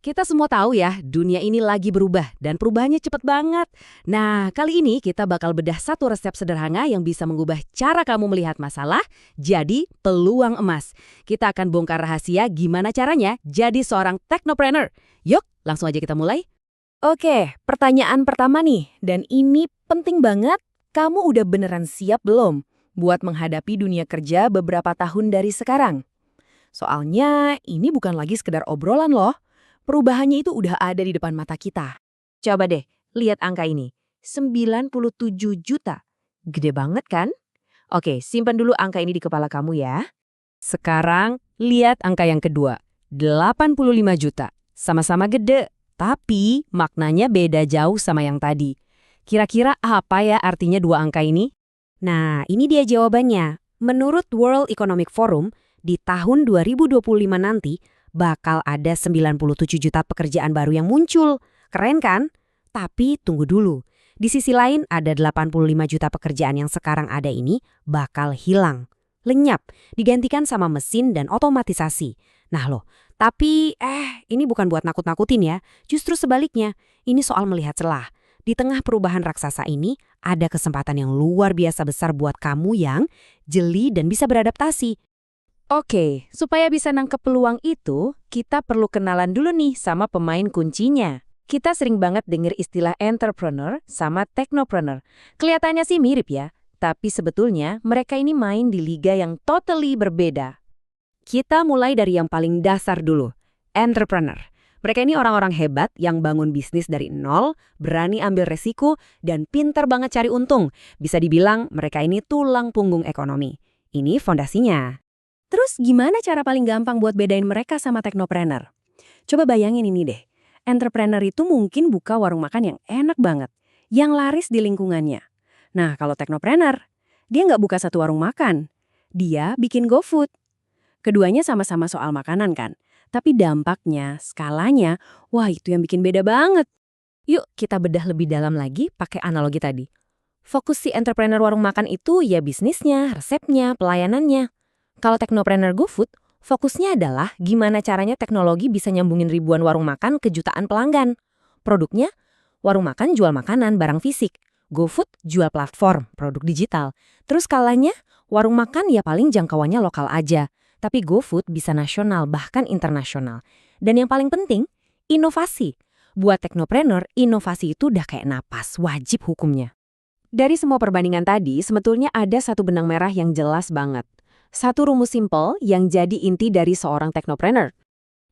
Kita semua tahu ya, dunia ini lagi berubah dan perubahannya cepat banget. Nah, kali ini kita bakal bedah satu resep sederhana yang bisa mengubah cara kamu melihat masalah jadi peluang emas. Kita akan bongkar rahasia gimana caranya jadi seorang technopreneur. Yuk, langsung aja kita mulai. Oke, pertanyaan pertama nih, dan ini penting banget. Kamu udah beneran siap belum buat menghadapi dunia kerja beberapa tahun dari sekarang? Soalnya ini bukan lagi sekedar obrolan loh. Perubahannya itu udah ada di depan mata kita. Coba deh, lihat angka ini. 97 juta. Gede banget kan? Oke, simpan dulu angka ini di kepala kamu ya. Sekarang, lihat angka yang kedua. 85 juta. Sama-sama gede, tapi maknanya beda jauh sama yang tadi. Kira-kira apa ya artinya dua angka ini? Nah, ini dia jawabannya. Menurut World Economic Forum, di tahun 2025 nanti, bakal ada 97 juta pekerjaan baru yang muncul. Keren kan? Tapi tunggu dulu. Di sisi lain ada 85 juta pekerjaan yang sekarang ada ini bakal hilang. Lenyap, digantikan sama mesin dan otomatisasi. Nah loh, tapi ini bukan buat nakut-nakutin ya. Justru sebaliknya, ini soal melihat celah. Di tengah perubahan raksasa ini, ada kesempatan yang luar biasa besar buat kamu yang jeli dan bisa beradaptasi. Oke, supaya bisa nangkep peluang itu, kita perlu kenalan dulu nih sama pemain kuncinya. Kita sering banget denger istilah entrepreneur sama technopreneur. Kelihatannya sih mirip ya, tapi sebetulnya mereka ini main di liga yang totally berbeda. Kita mulai dari yang paling dasar dulu, entrepreneur. Mereka ini orang-orang hebat yang bangun bisnis dari nol, berani ambil resiko, dan pinter banget cari untung. Bisa dibilang mereka ini tulang punggung ekonomi. Ini fondasinya. Terus gimana cara paling gampang buat bedain mereka sama technopreneur? Coba bayangin ini deh. Entrepreneur itu mungkin buka warung makan yang enak banget, yang laris di lingkungannya. Nah, kalau technopreneur, dia nggak buka satu warung makan. Dia bikin GoFood. Keduanya sama-sama soal makanan kan? Tapi dampaknya, skalanya, wah itu yang bikin beda banget. Yuk kita bedah lebih dalam lagi pakai analogi tadi. Fokus si entrepreneur warung makan itu ya bisnisnya, resepnya, pelayanannya. Kalau technopreneur GoFood, fokusnya adalah gimana caranya teknologi bisa nyambungin ribuan warung makan ke jutaan pelanggan. Produknya, warung makan jual makanan, barang fisik. GoFood jual platform, produk digital. Terus skalanya, warung makan ya paling jangkauannya lokal aja. Tapi GoFood bisa nasional, bahkan internasional. Dan yang paling penting, inovasi. Buat teknopreneur, inovasi itu udah kayak napas, wajib hukumnya. Dari semua perbandingan tadi, sebetulnya ada satu benang merah yang jelas banget. Satu rumus simpel yang jadi inti dari seorang technopreneur.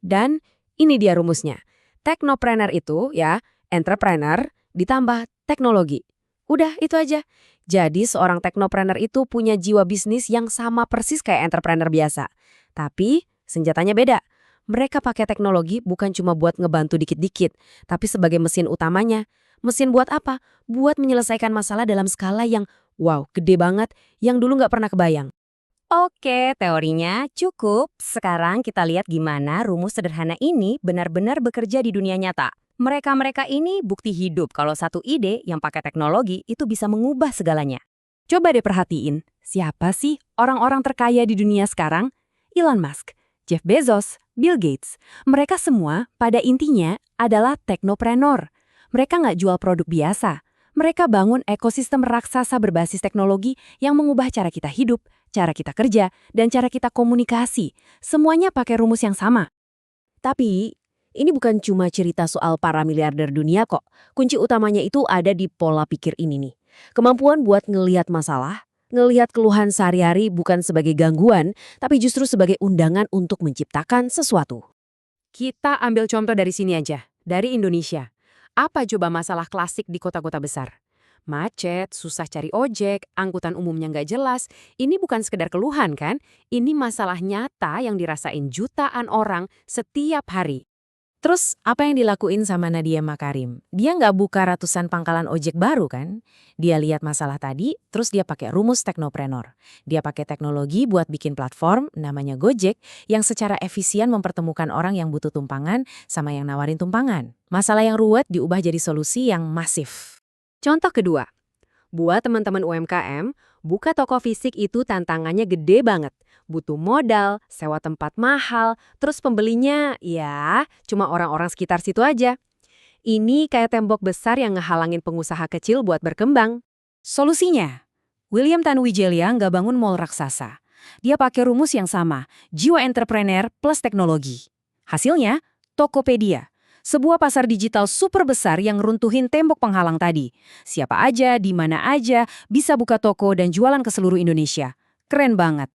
Dan ini dia rumusnya. Technopreneur itu ya, entrepreneur ditambah teknologi. Udah, itu aja. Jadi seorang technopreneur itu punya jiwa bisnis yang sama persis kayak entrepreneur biasa. Tapi senjatanya beda. Mereka pakai teknologi bukan cuma buat ngebantu dikit-dikit, tapi sebagai mesin utamanya. Mesin buat apa? Buat menyelesaikan masalah dalam skala yang wow, gede banget, yang dulu nggak pernah kebayang. Oke, teorinya cukup. Sekarang kita lihat gimana rumus sederhana ini benar-benar bekerja di dunia nyata. Mereka-mereka ini bukti hidup kalau satu ide yang pakai teknologi itu bisa mengubah segalanya. Coba deh perhatiin, siapa sih orang-orang terkaya di dunia sekarang? Elon Musk, Jeff Bezos, Bill Gates. Mereka semua pada intinya adalah teknopreneur. Mereka nggak jual produk biasa. Mereka bangun ekosistem raksasa berbasis teknologi yang mengubah cara kita hidup, cara kita kerja, dan cara kita komunikasi. Semuanya pakai rumus yang sama. Tapi, ini bukan cuma cerita soal para miliarder dunia kok. Kunci utamanya itu ada di pola pikir ini nih. Kemampuan buat ngelihat masalah, ngelihat keluhan sehari-hari bukan sebagai gangguan, tapi justru sebagai undangan untuk menciptakan sesuatu. Kita ambil contoh dari sini aja, dari Indonesia. Apa coba masalah klasik di kota-kota besar? Macet, susah cari ojek, angkutan umumnya nggak jelas. Ini bukan sekedar keluhan kan? Ini masalah nyata yang dirasain jutaan orang setiap hari. Terus apa yang dilakuin sama Nadiem Makarim? Dia nggak buka ratusan pangkalan ojek baru kan? Dia lihat masalah tadi, terus dia pakai rumus teknopreneur. Dia pakai teknologi buat bikin platform namanya Gojek yang secara efisien mempertemukan orang yang butuh tumpangan sama yang nawarin tumpangan. Masalah yang ruwet diubah jadi solusi yang masif. Contoh kedua, Buat teman-teman UMKM, buka toko fisik itu tantangannya gede banget. Butuh modal, sewa tempat mahal, terus pembelinya ya cuma orang-orang sekitar situ aja. Ini kayak tembok besar yang ngehalangin pengusaha kecil buat berkembang. Solusinya, William Tanuwijaya nggak bangun mall raksasa. Dia pakai rumus yang sama, jiwa entrepreneur plus teknologi. Hasilnya, Tokopedia. Sebuah pasar digital super besar yang runtuhin tembok penghalang tadi. Siapa aja, di mana aja, bisa buka toko dan jualan ke seluruh Indonesia. Keren banget.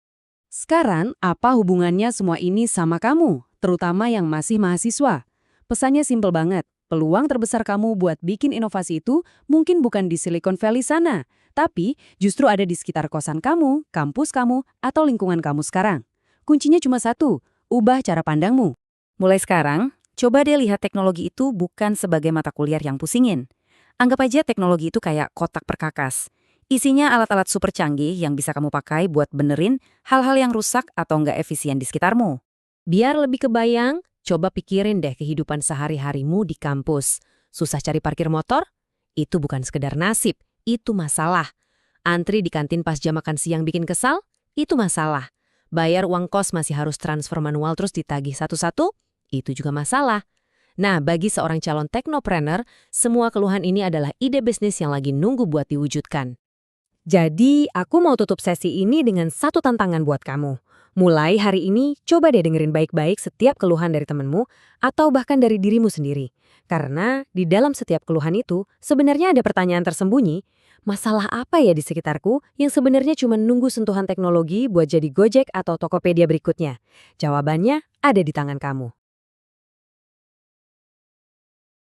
Sekarang, apa hubungannya semua ini sama kamu, terutama yang masih mahasiswa? Pesannya simpel banget. Peluang terbesar kamu buat bikin inovasi itu mungkin bukan di Silicon Valley sana, tapi justru ada di sekitar kosan kamu, kampus kamu, atau lingkungan kamu sekarang. Kuncinya cuma satu, ubah cara pandangmu. Mulai sekarang, coba deh lihat teknologi itu bukan sebagai mata kuliah yang pusingin. Anggap aja teknologi itu kayak kotak perkakas. Isinya alat-alat super canggih yang bisa kamu pakai buat benerin hal-hal yang rusak atau nggak efisien di sekitarmu. Biar lebih kebayang, coba pikirin deh kehidupan sehari-harimu di kampus. Susah cari parkir motor? Itu bukan sekedar nasib, itu masalah. Antri di kantin pas jam makan siang bikin kesal? Itu masalah. Bayar uang kos masih harus transfer manual terus ditagih satu-satu? Itu juga masalah. Nah, bagi seorang calon teknopreneur, semua keluhan ini adalah ide bisnis yang lagi nunggu buat diwujudkan. Jadi, aku mau tutup sesi ini dengan satu tantangan buat kamu. Mulai hari ini, coba deh dengerin baik-baik setiap keluhan dari temenmu atau bahkan dari dirimu sendiri. Karena di dalam setiap keluhan itu, sebenarnya ada pertanyaan tersembunyi. Masalah apa ya di sekitarku yang sebenarnya cuma nunggu sentuhan teknologi buat jadi Gojek atau Tokopedia berikutnya? Jawabannya ada di tangan kamu.